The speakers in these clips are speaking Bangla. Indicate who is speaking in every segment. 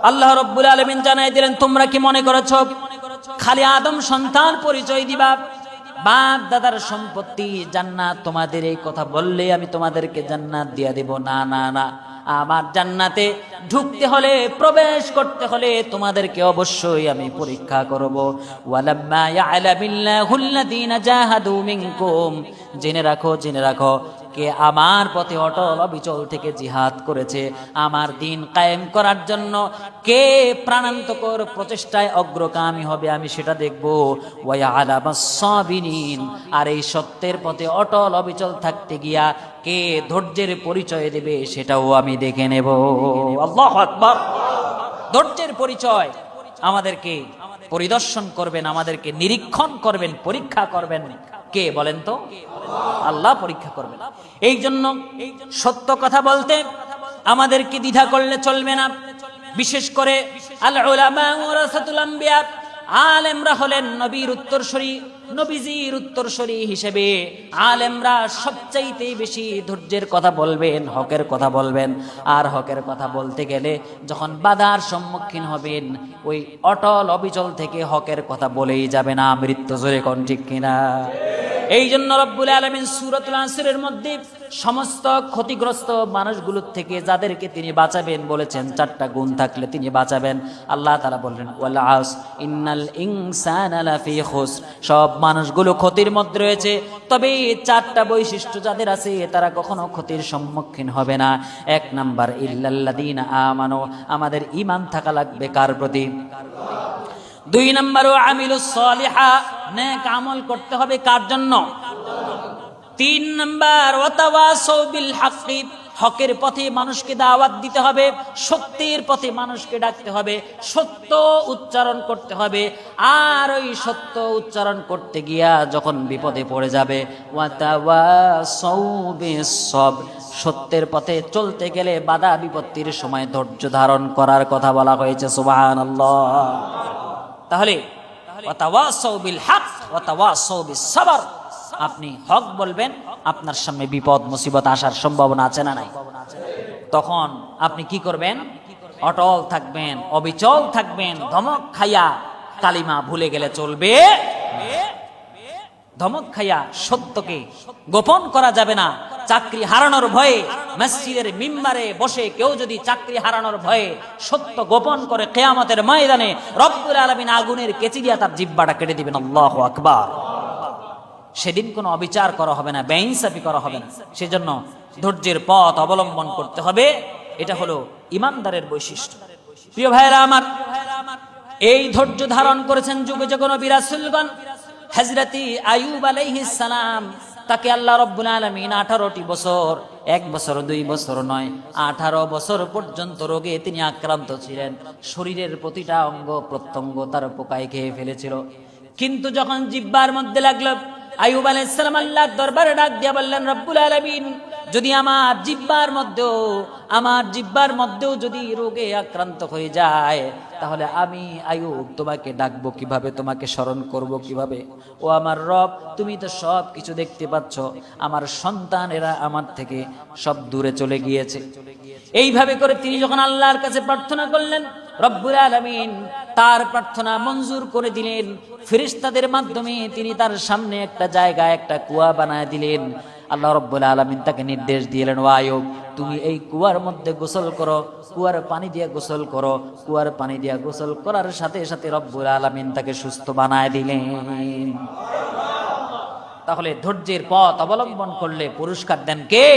Speaker 1: আল্লাহ রাব্বুল আলামিন জানাই দিলেন, তোমরা কি মনে করেছো খালি আদম সন্তান পরিচয় দিবা, বাপ দাদার সম্পত্তি জান্নাত তোমাদের এই কথা বললে আমি তোমাদেরকে জান্নাত দিয়া দেব? না না না, আমার জান্নাতে ঢুকতে হলে, প্রবেশ করতে হলে তোমাদেরকে অবশ্যই আমি পরীক্ষা করব। ওয়ালাম্মা ইয়ালামিল্লাহুল্লাযীনা জাহাদু মিনকুম, জেনে রাখো জেনে রাখো, কে আমার পথে অটল অবিচল থেকে জিহাদ করেছে, আমার দ্বীন কায়েম করার জন্য কে প্রাণান্তকর প্রচেষ্টায় অগ্রগামী হবে আমি সেটা দেখব। ওয়া ইয়ালামাস সাবিরিন, আর এই সত্যের পথে অটল অবিচল থাকতে গিয়া কে ধৈর্যের পরিচয় দেবে সেটাও আমি দেখে নেব। আল্লাহু আকবার। ধৈর্যের পরিচয় আমাদেরকে পরিদর্শন করবেন, আমাদেরকে নিরীক্ষণ করবেন, পরীক্ষা করবেন কে বলেন তো? আল্লাহ পরীক্ষা করবেন। এই জন্য সত্য কথা বলতে আমাদেরকে দ্বিধা করলে চলবে না। বিশেষ করে আল উলামা ওয়ারাসাতুল আম্বিয়া, আলেমরা হলেন নবীর উত্তরসূরি, নবীজির উত্তরসূরি হিসেবে আলেমরা সবচাইতে বেশি ধৈর্যের কথা বলবেন, হকের কথা বলবেন। আর হকের কথা বলতে গেলে যখন বাধার সম্মুখীন হবেন, ওই অটল অবিচল থেকে হকের কথা বলেই যাবে না। মৃত্যু জোরে কোন ঠিক কিনা? এই জন্য রব্বুল আলামিন সূরাতুল আসরের মধ্যে সমস্ত ক্ষতিগ্রস্ত মানুষগুলোর থেকে যাদেরকে তিনি বাঁচাবেন বলেছেন, চারটা গুণ থাকলে তিনি বাঁচাবেন। আল্লাহ তাআলা বললেন ওয়াল আস ইন্নাল ইনসানা লাফি খুসর, সব মানুষগুলো ক্ষতির মধ্যে রয়েছে, তবে চারটা বৈশিষ্ট্য যাদের আছে তারা কখনো ক্ষতির সম্মুখীন হবে না। এক নাম্বার ইল্লাল্লাযীনা আমানু, আমাদের ঈমান থাকা লাগবে কার প্রতি? দুই নাম্বার আমিলুস সালিহা, নেক আমল করতে হবে কার জন্য? তিন নাম্বার ওয়াতাওয়াসাউ বিল হাক্কি, হকের পথে মানুষকে দাওয়াত দিতে হবে, সত্যের পথে মানুষকে ডাকতে হবে, সত্য উচ্চারণ করতে হবে। আর ওই সত্য উচ্চারণ করতে গিয়া যখন বিপদে পড়ে যাবে, ওয়াতাওয়াসাউ বিস সবর, সত্যের পথে চলতে গেলে বাধা বিপত্তির সময় ধৈর্য ধারণ করার কথা বলা হয়েছে। সুবহানাল্লাহ। তাহলে ওয়াতাওয়াসাউ বিল হক ওয়াতাওয়াসাউ বিস সবর, আপনি হক বলবেন, আপনার সামনে বিপদ মুসিবত আসার সম্ভাবনা আছে না নাই? তখন আপনি কি করবেন? অটল থাকবেন, অবিচল থাকবেন। ধমক খাইয়া কালিমা ভুলে গেলে চলবে? ধমক খাইয়া সত্যকে গোপন করা যাবে না। চাকরি হারানোর ভয়ে মসজিদের মিম্বারে বসে কেউ যদি চাকরি হারানোর ভয়ে সত্য গোপন করে, কিয়ামতের ময়দানে রব্বুল আলামিন আগুনের কেচি দিয়া তার জিহ্বাটা কেটে দিবেন। আল্লাহু আকবার। সেদিন কোনো অবিচার করা হবে না, বেইনসাফি করা হবে না। সেজন্য ধৈর্যের পথ অবলম্বন করতে হবে। এটা হলো ঈমানদারের বৈশিষ্ট্য। প্রিয় ভাইরা আমার, এই ধৈর্য ধারণ করেছেন যুগে যুগে নবী রাসূলগণ। হযরত আইয়ুব আলাইহিস সালাম, তাকে আল্লাহ রাব্বুল আলামিন 18টি বছর, 1 বছর 2 বছর নয়, 18 বছর পর্যন্ত রোগে তিনি আক্রান্ত ছিলেন। শরীরের প্রতিটা অঙ্গ প্রত্যঙ্গ তার পোকায় খেয়ে ফেলেছিল। কিন্তু যখন জিহ্বার মধ্যে লাগলো, আইয়ুব আলাইহিস সালাম আল্লাহর দরবারে ডাক দিয়া বললেন, রব্বুল আলামিন, যদি আমার জিহ্বার মধ্যেও যদি রোগে আক্রান্ত হয়ে যায়, তাহলে আমি আইয়ুব তোমাকে ডাকবো কিভাবে, তোমাকে স্মরণ করব কিভাবে? ও আমার রব, তুমি তো সব কিছু দেখতে পাচ্ছ, আমার সন্তানেরা আমার থেকে সব দূরে চলে গিয়েছে। এইভাবে করে তিনি যখন আল্লাহর কাছে প্রার্থনা করলেন, রব্বুল আলামিন তার প্রার্থনা মঞ্জুর করে দিলেন। ফেরেশতাদের মাধ্যমে তিনি তার সামনে একটা জায়গা, একটা কুয়া বানায় দিলেন। আল্লাহ রাব্বুল আলামিন তাকে নির্দেশ দিলেন, ও আইয়ুব, তুমি এই কুয়ার মধ্যে গোসল করো, কুয়ার পানি দিয়ে গোসল করো। কুয়ার পানি দিয়ে গোসল করার সাথে সাথে রব্বুল আলামিন তাকে সুস্থ বানায় দিলেন। তাহলে ধৈর্যের পথ অবলম্বন করলে পুরস্কার দেন কে?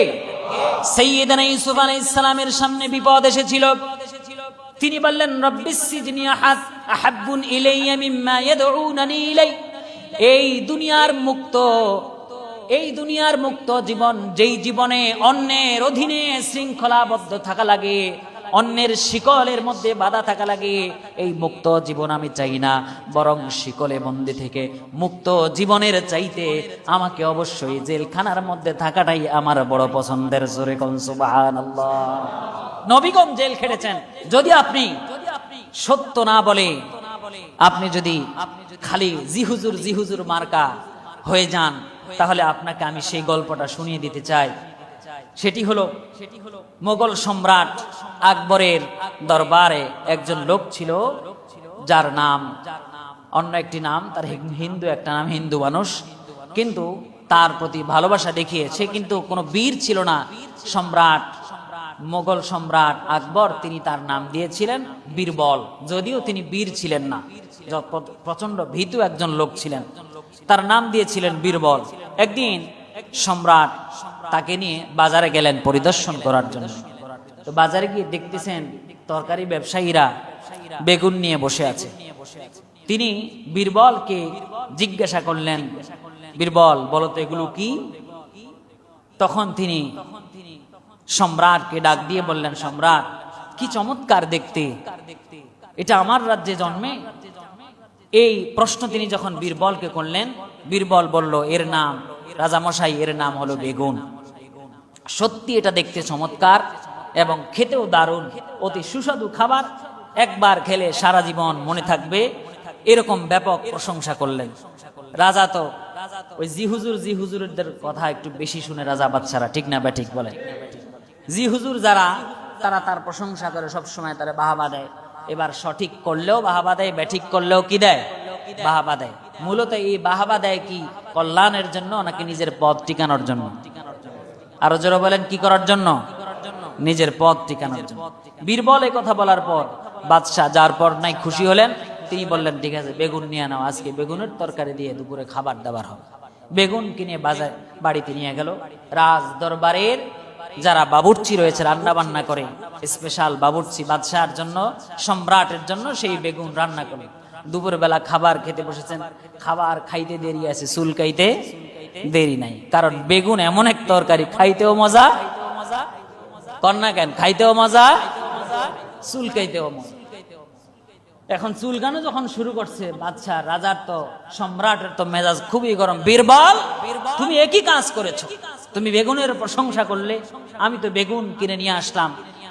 Speaker 1: সাইয়্যিদানা ইউসুফ আলাইহিস সালামের সামনে বিপদ এসেছিল, তিনি বললেন, রব্বিস সিজনি আহাব্বুন ইলাইয়া মিম্মা ইয়াদউনানি ইলাই। এই দুনিয়ার মুক্ত জীবন, যেই জীবনে অন্যের অধীনে শৃঙ্খলাবদ্ধ থাকা লাগে, অন্যের শিকলের মধ্যে বাধা থাকা লাগে, এই মুক্ত জীবন আমি চাই না। বরং শিকলে বন্দী থেকে মুক্ত জীবনের চাইতে আমাকে অবশ্যই জেলখানার মধ্যে থাকাটাই আমার বড় পছন্দের। জোরে কোন সুবহানাল্লাহ। নবীগণ জেল খেটেছেন। যদি আপনি সত্য না বলে, আপনি যদি খালি জি হুজুর মার্কা হয়ে যান, তাহলে আপনাকে আমি সেই গল্পটা শুনিয়ে দিতে চাই। সেটি হলো মোগল সম্রাট আকবরের দরবারে একজন লোক ছিল, যার নাম অন্য একটি নাম, তার হিন্দু একটা নাম, হিন্দু মানুষ, কিন্তু তার প্রতি ভালোবাসা দেখিয়ে সে কিন্তু কোনো বীর ছিল না। সম্রাট, মোগল সম্রাট আকবর, তিনি তার নাম দিয়েছিলেন বীরবল, যদিও তিনি বীর ছিলেন না, প্রচন্ড ভীতু একজন লোক ছিলেন, তার নাম দিয়েছিলেন বীরবল। একদিন সম্রাট তাকে নিয়ে বাজারে গেলেন পরিদর্শন করার জন্য। তো বাজারে গিয়ে দেখতেছেন তরকারি ব্যবসায়ীরা বেগুন নিয়ে বসে আছে। তিনি বীরবলকে জিজ্ঞাসা করলেন, বীরবল বলো তো এগুলো কি? তখন তিনি সম্রাটকে ডাক দিয়ে বললেন, সম্রাট কি চমৎকার দেখতে, এটা আমার রাজ্যে জন্মে? এই প্রশ্ন তিনি যখন বীরবলকে করলেন, বীরবল বলল, এর নাম রাজামশাই, এর নাম হলো বেগুন। সত্যি এটা দেখতে চমৎকার এবং খেতেও দারুণ, অতি সুস্বাদু খাবার, একবার খেলে সারা জীবন মনে থাকবে, এরকম ব্যাপক প্রশংসা করলেন। রাজা তো ওই জি হুজুরদের কথা একটু বেশি শুনে রাজা বাদশারা, ঠিক না ব্যাঠিক বলে? জি হুজুর যারা, তারা তার প্রশংসা করে, সবসময় তারা বাহাবা দেয়। এবার সঠিক করলেও বাহাবা দেয়, ব্যাঠিক করলেও কি দেয়? বাহাবা দেয়। মূলত এই বাহাবা দেয় কি কল্যাণের জন্য নাকি নিজের পদ টিকানোর জন্য? আরো জোরে বলেন, কি করার জন্য? নিজের পদ টিকানোর জন্য। বীরবল এই কথা বলার পর বাদশাহ যার পর নাই খুশি হলেন, তিনি বললেন, ঠিক আছে বেগুন নিয়ে নাও, আজকে বেগুনের তরকারি দিয়ে দুপুরে খাবার দাবার হবে। বেগুন কিনে বাজার বাড়িতে নিয়ে গেল। রাজ দরবারের যারা বাবুর্চি রয়েছে, রান্না বান্না করে, স্পেশাল বাবুর্চি বাদশার জন্য, সম্রাটের জন্য সেই বেগুন রান্না করে দুপুর বেলা খাবার খেতে বসেছেন। খাবার খাইতে দেরি আছে, চুল খাইতে দেরি নাই, কারণ বেগুন এমন এক তরকারি, খাইতেও মজা, কন্যা কেন, খাইতেও মজা, চুল খাইতেও মজা। এখন চুলকানো যখন শুরু করছে, বাদশা রাজার তো, সম্রাটের তো মেজাজ খুবই গরম। বীরবল, তুমি একই কাজ করেছো, তুমি বেগুনের প্রশংসা করলে, আমি তো বেগুন কিনে নিয়ে আসলাম,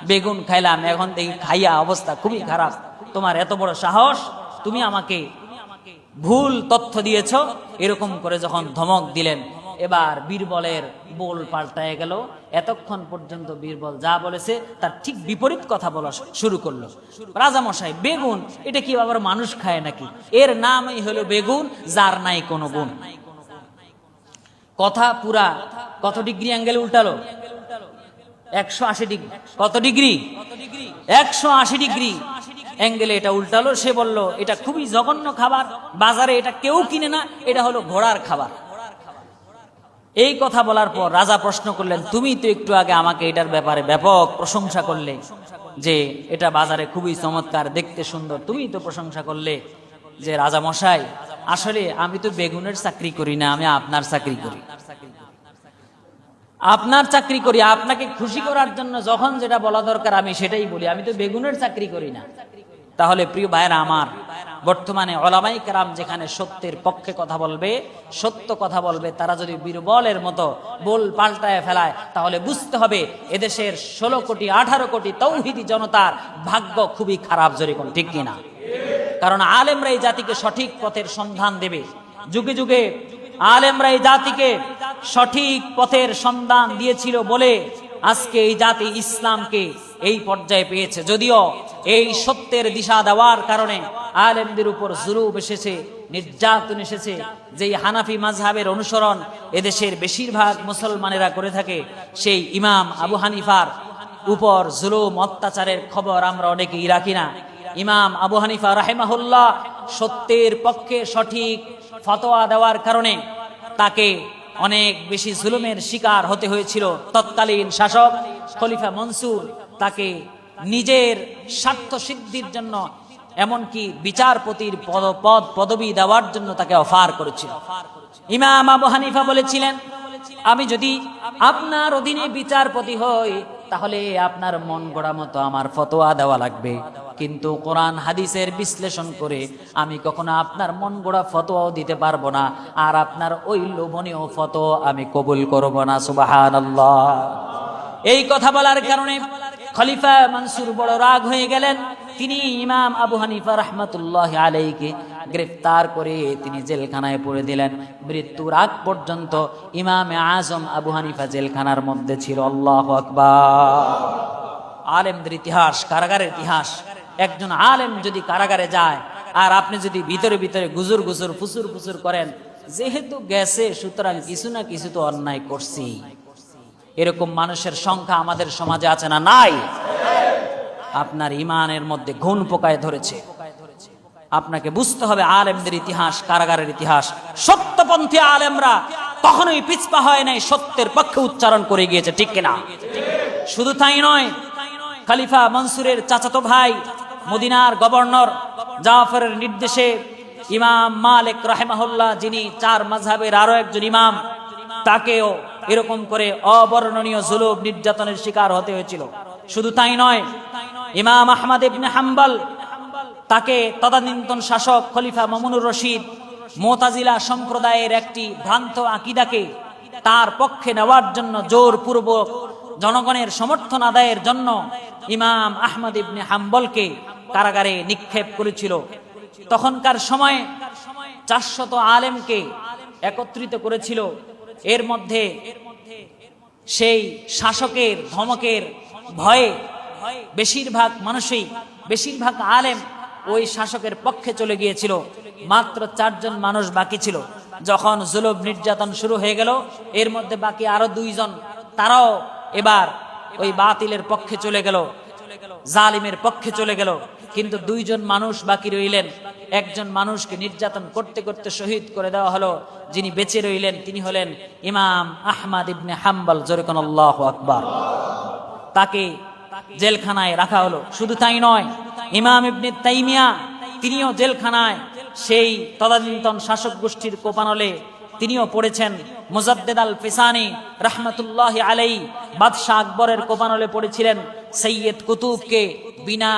Speaker 1: বেগুন খাইলাম, এখন দেখি খাইয়া অবস্থা খুবই খারাপ, তোমার এত বড় সাহস, তুমি আমাকে ভুল তথ্য দিয়েছ। এরকম করে যখন ধমক দিলেন, এবার বীরবলের বোল পাল্টায় গেল। এতক্ষণ পর্যন্ত বীরবল যা বলেছে তার ঠিক বিপরীত কথা বলা শুরু করলো। রাজামশাই, বেগুন এটা কি আবার মানুষ খায় নাকি? এর নামই হলো বেগুন, যার নাই কোনো গুণ। কথা পুরা কত ডিগ্রি অ্যাঙ্গেল উল্টালো? 180 ডিগ্রি। কত ডিগ্রি? 180 ডিগ্রি অ্যাঙ্গেলে এটা উল্টালো। সে বলল, এটা খুবই জঘন্য খাবার, বাজারে এটা কেউ কিনে না, এটা হলো ঘোড়ার খাবার। এই কথা বলার পর রাজা প্রশ্ন করলেন, তুমি তো একটু আগে আমাকে এটার ব্যাপারে ব্যাপক প্রশংসা করলে, যে এটা বাজারে খুবই চমৎকার, দেখতে সুন্দর, তুমি তো প্রশংসা করলে। যে রাজা মশাই, আসলে আমি তো বেগুনের চাকরি করি না, আমি আপনার চাকরি করি, আপনার চাকরি করি, আপনাকে খুশি করার জন্য যখন যেটা বলা দরকার আমি সেটাই বলি, আমি তো বেগুনের চাকরি করি না। তাহলে প্রিয় ভাইরা আমার, বর্তমানে ওলামায়ে কেরাম যেখানে সত্যের পক্ষে কথা বলবে, সত্য কথা বলবে, তারা যদি বীরবলের মতো বল পাল্টায় ফেলায়, তাহলে বুঝতে হবে এদেশের 16 কোটি 18 কোটি তৌহিদি জনতার ভাগ্য খুবই খারাপ। জোরে কোন ঠিক কিনা? কারণ আলেমরা এই জাতিকে সঠিক পথের সন্ধান দেবে। যুগে যুগে আলেমরা এই জাতিকে সঠিক পথের সন্ধান দিয়েছিল বলে আজকে এই জাতি ইসলামকে এই পর্যায়ে পেয়েছে। যদিও এই সত্যের দিশা দেওয়ার কারণে আলেমদের উপর জুলুম এসেছে, নির্যাতন এসেছে। যেই হানাফি মাযহাবের অনুসরণ এদেশের বেশিরভাগ মুসলমানেরা করে থাকে, সেই ইমাম আবু হানিফার উপর জুলুম অত্যাচারের খবর আমরা অনেকেই রাখি না। ইমাম আবু হানিফা রাহিমাহুল্লাহ সত্যের পক্ষে সঠিক ফতোয়া দেওয়ার কারণে তাকে অনেক বেশি জুলুমের শিকার হতে হয়েছিল। তৎকালীন শাসক খলিফা মনসুর তাকে নিজের স্বার্থ সিদ্ধির জন্য, এমনকি বিচারপতির পদবি দেওয়ার জন্য তাকে অফার করেছিল। ইমাম আবু হানিফা বলেছিলেন, আমি যদি আপনার অধীনে বিচারপতি হই, তাহলে আপনার মন গড়া মতো আমার ফতোয়া দেওয়া লাগবে, কিন্তু কোরআন হাদিসের বিশ্লেষণ করে আমি কখনো আপনার মন গড়া ফতোয়াও দিতে পারবো না, আর আপনার ওই লোভনীয় ফতোয়া আমি কবুল করব না। সুবহানাল্লাহ। এই কথা বলার কারণে খলিফা মনসুর বড় রাগ হয়ে গেলেন। তিনি ইমাম আবু হানিফা রাহমাতুল্লাহি আলাইহিকে গ্রেফতার করে তিনি জেলখানায় পুরে দিলেন। মৃত্যুর আগ পর্যন্ত ইমামে আজম আবু হানিফা জেলখানার মধ্যে ছিল। আল্লাহু আকবার। আলেমদের ইতিহাস, কারাগারের ইতিহাস। একজন আলেম যদি কারাগারে যায় আর আপনি যদি ভিতরে ভিতরে গুজুর গুজুর ফুসুর ফুসুর করেন, যেহেতু গেছে সুতরাং কিছু না কিছু তো অন্যায় করছি, এরকম মানুষের সংখ্যা আমাদের সমাজে আছে না? নাই। আপনার ইমানের মধ্যে ঘুণ পোকায় ধরেছে। আপনাকে বুঝতে হবে আলেমদের ইতিহাস, কারাগারের ইতিহাস। সত্যপন্থী আলেমরা কখনোই পিছপা হয় নাই, সত্যের পক্ষে উচ্চারণ করে গিয়েছে, ঠিক কিনা? শুধু তাই নয়, খলিফা মনসুরের চাচাতো ভাই মদিনার গভর্নর জাফরের নির্দেশে ইমাম মালিক রাহিমাহুল্লাহ, যিনি চার মাযহাবের আরো একজন ইমাম, তাকেও এরকম করে অবর্ণনীয় জুলুম নির্যাতনের শিকার হতে হয়েছিল। শুধু তাই নয়, ইমাম আহমদ ইবনে হাম্বল, তাকে তদানীন্তন শাসক খলিফা মামুনুর রশিদ মুতাজিলা সম্প্রদায়ের একটি ভ্রান্ত আকীদাকে তার পক্ষে নেওয়ার জন্য জোরপূর্বক জনগণের সমর্থন আদায়ের জন্য ইমাম আহমদ ইবনে হাম্বলকে কারাগারে নিক্ষেপ করেছিল। তখনকার সময়ে 400 আলেমকে একত্রিত করেছিল। এর মধ্যে সেই শাসকের ধমকের ভয়ে বেশিরভাগ মানুষই, বেশিরভাগ আলেম ওই শাসকের পক্ষে চলে গিয়েছিল। মাত্র 4 জন মানুষ বাকি ছিল। যখন জুলুম নির্যাতন শুরু হয়ে গেল, এর মধ্যে বাকি আরো 2 জন, তারাও এবার ওই বাতিলের পক্ষে চলে গেল, জালিমের পক্ষে চলে গেল। কিন্তু 2 জন মানুষ বাকি রইলেন। একজন মানুষকে নির্যাতন করতে করতে শহীদ করে দেওয়া হলো। যিনি বেঁচে রইলেন তিনি হলেন ইমাম আহমদ ইবনে হাম্বল। জোরে কোন আল্লাহু আকবার। তাকে জেলখানায় রাখা হলো। শুধু তাই নয়, ইমাম ইবনে তাইমিয়া, তিনিও জেলখানায় সেই তদানীন্তন শাসক গোষ্ঠীর কোপানলে তিনিও পড়েছেন। মুজাদ্দেদ আল ফিসানি রাহমাতুল্লাহি আলাইহি বাদশাহ আকবরের কোপানলে পড়েছিলেন। সৈয়দ কুতুবকে বিনা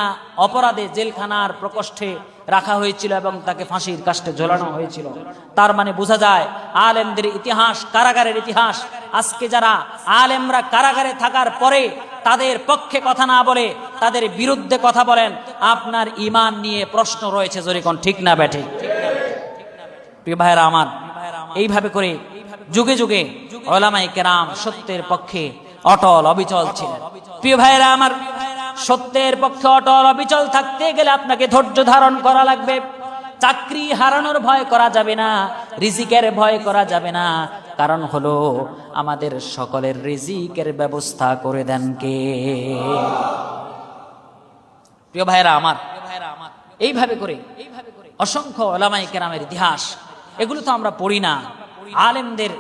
Speaker 1: অপরাধে জেলখানার প্রকোষ্ঠে রাখা হয়েছিল এবং তাকে ফাঁসির কাস্টে ঝোলানো হয়েছিল। তার মানে বোঝা যায় আলেমদের ইতিহাস, কারাগারের ইতিহাস। আজকে যারা আলেমরা কারাগারে থাকার পরে তাদের পক্ষে কথা না বলে তাদের বিরুদ্ধে কথা বলেন, আপনার ঈমান নিয়ে প্রশ্ন রয়েছে। জোরে কোন ঠিক না ব্যাঠে? প্রিয় ভাইরা আমার, এইভাবে করে যুগে যুগে উলামায়ে কেরাম সত্যের পক্ষে অটল অবিচল ছিলেন। প্রিয় ভাইরা আমার, সত্যের পক্ষে অটল অবিচল থাকতে গেলে আপনাকে ধৈর্য ধারণ করা লাগবে। চাকরি হারানোর ভয় করা যাবে না, রিজিকের ভয় করা যাবে না। কারণ হলো আমাদের সকলের রিজিকের ব্যবস্থা করে দেন কে? প্রিয় ভাইরা আমার, এইভাবে করে অসংখ্য উলামায়ে কেরামের ইতিহাস, এগুলো তো আমরা পড়ি না। আলেমদের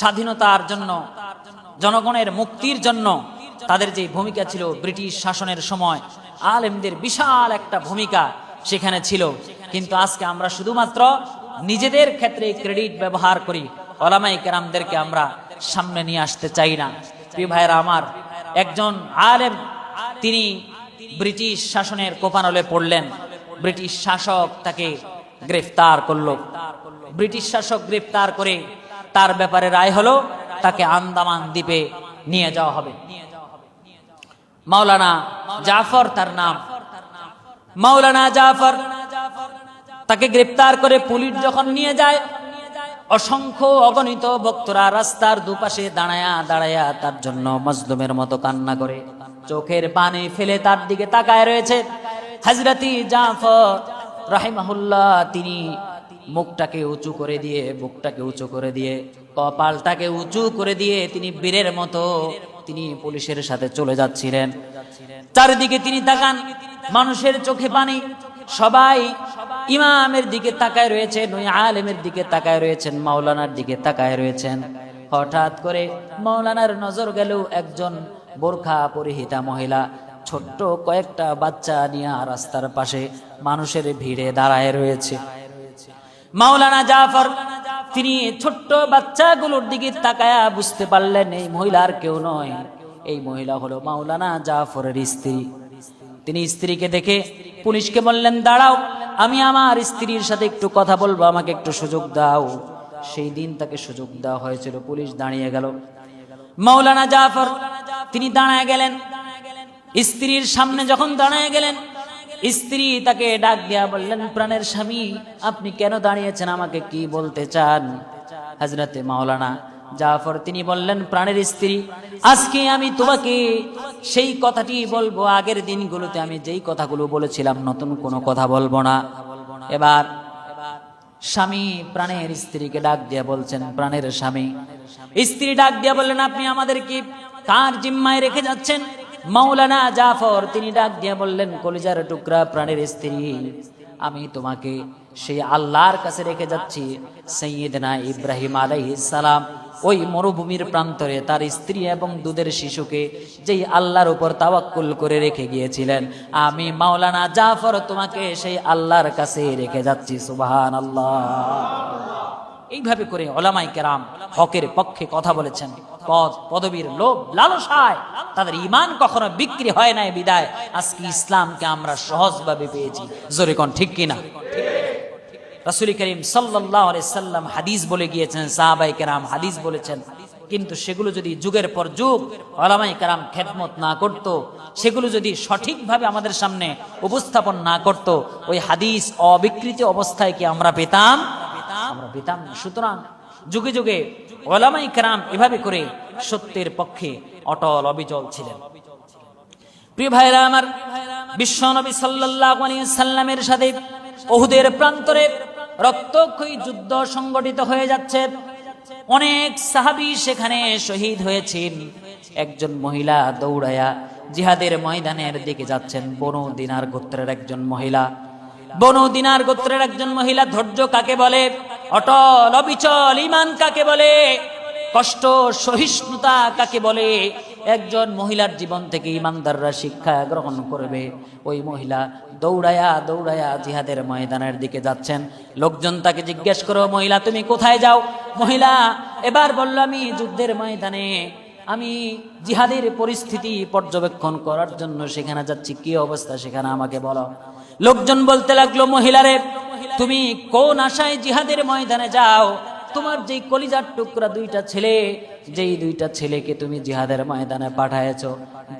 Speaker 1: স্বাধীনতার জন্য, জনগণের মুক্তির জন্য তাদের যে ভূমিকা ছিল ব্রিটিশ শাসনের সময়, আলেমদের বিশাল একটা ভূমিকা সেখানে ছিল। কিন্তু আজকে আমরা শুধুমাত্র নিজেদের ক্ষেত্রে ক্রেডিট ব্যবহার করি, উলামায়ে কেরামদেরকে আমরা সামনে নিয়ে আসতে চাই না। প্রিয় ভাইরা আমার, একজন আলেম তিনি ব্রিটিশ শাসনের কোপানলে পড়লেন। ব্রিটিশ শাসক তাকে গ্রেফতার করলো। ব্রিটিশ শাসক গ্রেফতার করে তার ব্যাপারে রায় হলো তাকে আন্দামান দ্বীপে নিয়ে যাওয়া হবে। মাওলানা জাফর তার নাম। মাওলানা জাফর তাকে গ্রেফতার করে পুলিশ যখন নিয়ে যায়, অসংখ্য অগণিত ভক্তরা রাস্তার দুপাশে দাঁড়ায়া দাঁড়ায়া তার জন্য মজলুমের মতো কান্না করে, চোখের পানি ফেলে তার দিকে তাকায় রয়েছে। হযরতি জাফর রাহিমাহুল্লাহ তিনি মুখটাকে উঁচু করে দিয়ে, বুকটাকে উঁচু করে দিয়ে, কপালটাকে উঁচু করে দিয়ে তিনি বীরের মতো তিনি পুলিশের সাথে চলে যাচ্ছিলেন। চারিদিকে তিনি তাকান, মানুষের চোখে পানি, সবাই ইমামের দিকে তাকায় রয়েছেন, ওই আলেমের দিকে তাকায় রয়েছেন, মাওলানার দিকে তাকায় রয়েছেন। হঠাৎ করে মাওলানার নজর গেল একজন বোরখা পরিহিতা মহিলা ছোট্ট কয়েকটা বাচ্চা নিয়ে রাস্তার পাশে মানুষের ভিড়ে দাঁড়ায় রয়েছে। মাওলানা জাফর তিনি ছোট্ট বাচ্চাগুলোর দিকে তাকায়া বুঝতে পারলেন এই মহিলার কেউ নয়, এই মহিলা হলো মাওলানা জাফরের স্ত্রী। তিনি স্ত্রীকে দেখে পুলিশকে বললেন, দাঁড়াও, আমি আমার স্ত্রীর সাথে একটু কথা বলবো, আমাকে একটু সুযোগ দাও। সেই দিন তাকে সুযোগ দেওয়া হয়েছিল। পুলিশ দাঁড়িয়ে গেল, মাওলানা জাফর তিনি দাঁড়ায় গেলেন। স্ত্রীর সামনে যখন দাঁড়ায় গেলেন, স্ত্রী তাকে ডাক দিয়া বললেন, প্রাণের স্বামী আপনি কেন দাঁড়িয়েছেন, আমাকে কি বলতে চান? হযরতে মাওলানা জাফর তিনি বললেন, প্রাণের স্ত্রী আজকে আমি তোমাকে সেই কথাটি বলবো, আগের দিনগুলোতে আমি যেই কথাগুলো বলেছিলাম নতুন কোনো কথা বলবো না। এবার স্বামী প্রাণের স্ত্রীকে ডাক দিয়া বলছেন, প্রাণের স্বামী। স্ত্রী ডাক দিয়া বললেন, আপনি আমাদেরকে কার জিম্মায় রেখে যাচ্ছেন? মাওলানা জাফর তিনি ডাক দিয়া বললেন, কলিজার টুকরা প্রাণের স্ত্রী, আমি তোমাকে সেই আল্লাহর কাছে রেখে যাচ্ছি। সাইয়্যিদনা ইব্রাহিম আলাইহিস সালাম ওই মরুভূমির প্রান্তরে তার স্ত্রী এবং দুধের শিশুকে যেই আল্লাহর উপর তাওয়াক্কুল করে রেখে গিয়েছিলেন, আমি মাওলানা জাফর তোমাকে সেই আল্লাহর কাছে রেখে যাচ্ছি। সুবহানাল্লাহ। এইভাবে করে উলামায়ে কেরাম হকের পক্ষে কথা বলেছেন। পদ পদবীর লোভ লালসায় তাদের ঈমান কখনো বিক্রি হয় নাই বিদায় আজকে ইসলামকে আমরা সহজভাবে পেয়েছি। জোরে কোন ঠিক কিনা? রাসূল করিম সাল্লাল্লাহু আলাইহি সাল্লাম হাদিস বলে গিয়েছেন, সাহাবায়ে কেরাম হাদিস বলেছেন, কিন্তু সেগুলো যদি যুগের পর যুগ উলামায়ে কেরাম খেদমত না করত, সেগুলো যদি সঠিকভাবে আমাদের সামনে উপস্থাপন না করত, ওই হাদিস অবিকৃত অবস্থায় কি আমরা পেতাম? আমরা পেতাম না। সুতরাং যুগে যুগে উলামায়ে কেরাম এভাবে করে সত্যের পক্ষে অটল অবিচল ছিলেন। প্রিয় ভাইরা আমার, বিশ্ব নবী সাল্লাল্লাহু আলাইহি সাল্লামের সাথে উহুদের প্রান্তরে রক্তক্ষয়ী যুদ্ধ সংগঠিত হয়ে যাচ্ছে। অনেক সাহাবী সেখানে শহীদ হয়েছেন। একজন মহিলা দৌড়ায়া জিহাদের ময়দানের দিকে যাচ্ছেন। বনু দিনার গোত্রের একজন মহিলা। বনু দিনার গোত্রের একজন মহিলা। ধৈর্য কাকে বলে? অটল অবিচল ঈমান কাকে বলে? কষ্ট সহিষ্ণুতা কাকে বলে? একজন মহিলার জীবন থেকে ঈমানদাররা শিক্ষা গ্রহণ করবে। ওই মহিলা দৌড়ায়া দৌড়ায়া জিহাদের ময়দানের দিকে যাচ্ছেন। লোকজন তাকে জিজ্ঞেস করো, মহিলা তুমি কোথায় যাও? মহিলা এবার বলল, আমি যুদ্ধের ময়দানে, আমি জিহাদের পরিস্থিতি পর্যবেক্ষণ করার জন্য সেখানে যাচ্ছি। কি অবস্থা সেখানে আমাকে বলো। লোকজন বলতে লাগলো, মহিলারে তুমি কোন আশায় জিহাদের ময়দানে যাও? তোমার যেই কলিজার টুকরা দুইটা ছেলে, যেই দুইটা ছেলেকে তুমি জিহাদের ময়দানে পাঠায়েছো,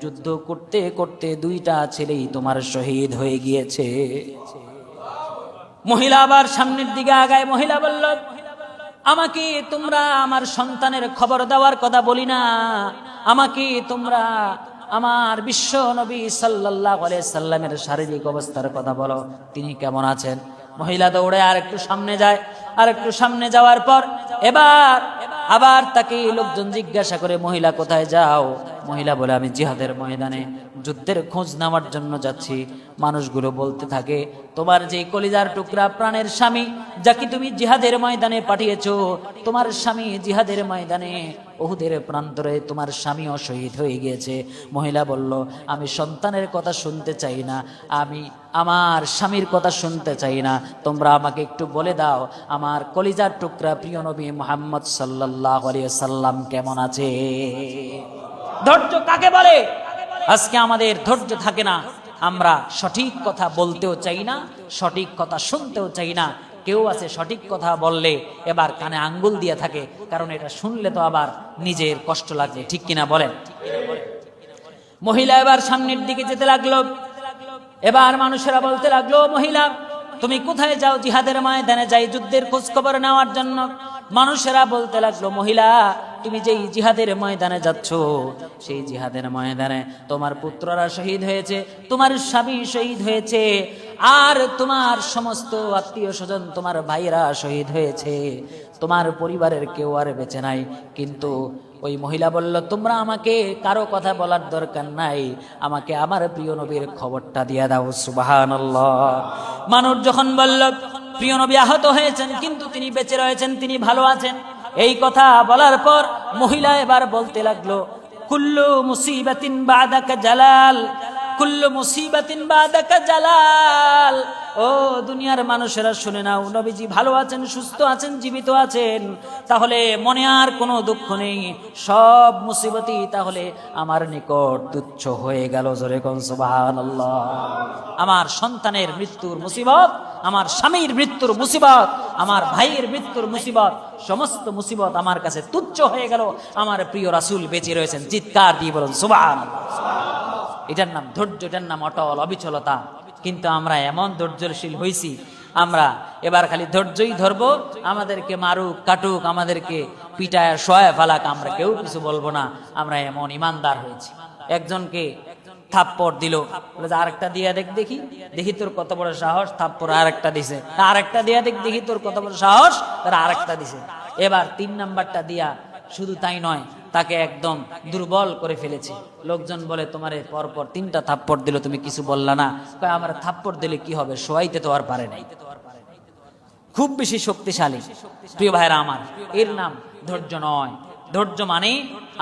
Speaker 1: যুদ্ধ করতে করতে দুইটা ছেলেই তোমার শহীদ হয়ে গিয়েছে। মহিলা আবার সামনের দিকে আগায়। মহিলা বলল, আমাকে তোমরা আমার সন্তানের খবর দেওয়ার কথা বলি না, আমাকে তোমরা আমার বিশ্ব নবী সাল্লাল্লাহু আলাইহি সাল্লামের শারীরিক অবস্থার কথা বলো, তিনি কেমন আছেন। মহিলা দৌড়ে আর একটু সামনে যায়। আর একটু সামনে যাওয়ার পর এবার আবার তাকে লোকজন জিজ্ঞাসা করে, মহিলা কোথায় যাও? মহিলা বলে, আমি জিহাদের ময়দানে যুদ্ধের খোঁজ নেওয়ার জন্য যাচ্ছি। মানুষগুলো বলতে থাকে, তোমার যে কলিজার টুকরা প্রাণের স্বামী, যাকে তুমি জিহাদের ময়দানে পাঠিয়েছো, তোমার স্বামী জিহাদের ময়দানে উহুদের প্রান্তরে তোমার স্বামীও শহীদ হয়ে গিয়েছে। মহিলা বলল, আমি সন্তানের কথা শুনতে চাই না, আমি আমার স্বামীর কথা শুনতে চাই না, তোমরা আমাকে একটু বলে দাও আমার কলিজার টুকরা প্রিয় নবী মুহাম্মদ সাল্লাল্লাহু আলাইহি সাল্লাম কেমন আছে। ধৈর্য কাকে বলে? আজকে আমাদের ধৈর্য থাকে না। আমরা সঠিক কথা বলতেও চাই না, সঠিক কথা শুনতেও চাই না। কেউ আছে সঠিক কথা বললে এবার কানে আঙ্গুল দিয়ে থাকে, কারণ এটা শুনলে তো আবার নিজের কষ্ট লাগবে। ঠিক কিনা বলেন? মহিলা এবার সামনের দিকে যেতে লাগলো। এবার মানুষেরা বলতে লাগলো, মহিলা তুমি কোথায় যাও? জিহাদের ময়দানে যাই যুদ্ধের খোঁজ খবর নেওয়ার জন্য। মানুষেরা বলতে লাগলো, মহিলা তুমি যেই জিহাদের ময়দানে যাচ্ছ, সেই জিহাদের ময়দানে তোমার পুত্ররা শহীদ হয়েছে, তোমার স্বামী শহীদ হয়েছে, আর তোমার সমস্ত আত্মীয় স্বজন, তোমার ভাইরা শহীদ হয়েছে, তোমার পরিবারের কেউ আর বেঁচে নাই। কিন্তু ওই মহিলা বলল, তোমরা আমাকে কারো কথা বলার দরকার নাই, আমাকে আমার প্রিয় নবীর খবরটা দিয়ে দাও। সুবহানাল্লাহ। মানুষ যখন বলল প্রিয় নবী আহত হয়েছেন কিন্তু তিনি বেঁচে রয়েছেন, তিনি ভালো আছেন, এই কথা বলার পর মহিলা এবার বলতে লাগলো, কুল্লু মুসিবাতিন বাদাকা জালাল, কুল্লু মুসিবাতিন বাদাকা জালাল। ও দুনিয়ার মানুষেরা শুনে নাও, নবীজি ভালো আছেন, সুস্থ আছেন, জীবিত আছেন, তাহলে মনে আর কোনো দুঃখ নেই, সব মুসিবতই তাহলে আমার নিকট তুচ্ছ হয়ে গেল। জোরে কোন সুবহানাল্লাহ। আমার সন্তানের মৃত্যুর মুসিবত, আমার স্বামীর মৃত্যুর মুসিবত, আমার ভাইয়ের মৃত্যুর মুসিবত, সমস্ত মুসিবত আমার কাছে তুচ্ছ হয়ে গেল, আমার প্রিয় রাসূল বেঁচে রয়েছেন। চিৎকার দিয়ে বলুন সুবহানাল্লাহ। এটার নাম ধৈর্য, এটার নাম অটল অবিচলতা। কিন্তু আমরা এমন ধৈর্যশীল হইছি, আমরা এবার খালি ধৈর্যই ধরবো, আমাদেরকে মারুক কাটুক, আমাদেরকে পিটায় শোয়ায় ফালাক, আমরা কেউ কিছু বলবো না। আমরা এমন ইমানদার হয়েছি। একজনকে থাপ্পড় দিল, বলে যে আরেকটা দিয়া দেখ, দেখি দেখি তোর কত বড় সাহস। থাপ্পড় আরেকটা দিছে, আরেকটা দিয়া দেখ, দেখি তোর কত বড় সাহস। তারা আরেকটা দিছে। এবার 3 নাম্বারটা দিয়া শুধু তাই নয়, তাকে একদম দুর্বল করে ফেলেছে। লোকজন বলে, তোমারে পরপর 3টা থাপ্পড় দিল, তুমি কিছু বললা না। কয়, আমার থাপ্পড় দিলে কি হবে, শোয়াইতে তো আর পারে নাই। খুব বেশি শক্তিশালী। প্রিয় ভাইরা আমার, এর নাম ধৈর্য নয়। ধৈর্য মানে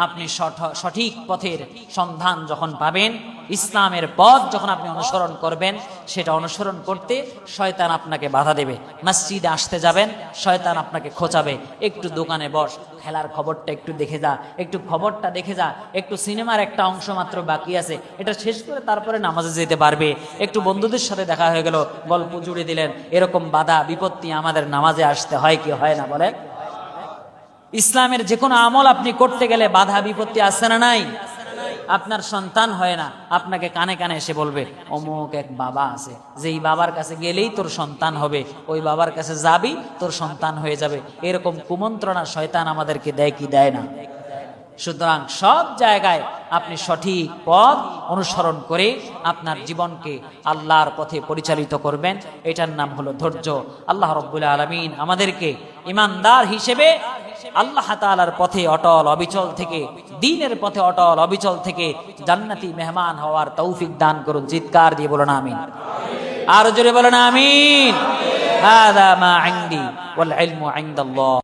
Speaker 1: আপনি সঠিক পথের সন্ধান যখন পাবেন, ইসলামের পথ যখন আপনি অনুসরণ করবেন, সেটা অনুসরণ করতে শয়তান আপনাকে বাধা দেবে। মসজিদে আসতে যাবেন, শয়তান আপনাকে খোঁচাবে, একটু দোকানে বস, খেলার খবরটা একটু দেখে যা, একটু খবরটা দেখে যা, একটু সিনেমার একটা অংশ মাত্র বাকি আছে, এটা শেষ করে তারপরে নামাজে যেতে পারবে। একটু বন্ধুদের সাথে দেখা হয়ে গেল, গল্প জুড়ে দিলেন। এরকম বাধা বিপত্তি আমাদের নামাজে আসতে হয় কি হয় না বলেন? ইসলামের যে কোনো আমল আপনি করতে গেলে বাধা বিপত্তি আসে না নাই? আপনার সন্তান হয় না, আপনাকে কানে কানে এসে বলবে, অমুক এক বাবা আছে, যেই বাবার কাছে গেলেই তোর সন্তান হবে, ওই বাবার কাছে যাবি, তোর সন্তান হয়ে যাবে। এরকম কুমন্ত্রণা শয়তান আমাদেরকে দেয় কি দেয় না? সুতরাং সব জায়গায় আপনি সঠিক পথ অনুসরণ করে আপনার জীবনকে আল্লাহর পথে পরিচালিত করবেন। এটার নাম হলো ধৈর্য। আল্লাহ রাব্বুল আলামিন আমাদেরকে ঈমানদার হিসেবে আল্লাহ তাআলার পথে অটল অবিচল থেকে, দ্বীনের পথে অটল অবিচল থেকে জান্নাতি মেহমান হওয়ার তৌফিক দান করুন। চিৎকার দিয়ে বলুন আমিন। আর জোরে বলুন আমিন। হাযা মা ইনদি ওয়াল ইলমু ইনদাল্লাহ।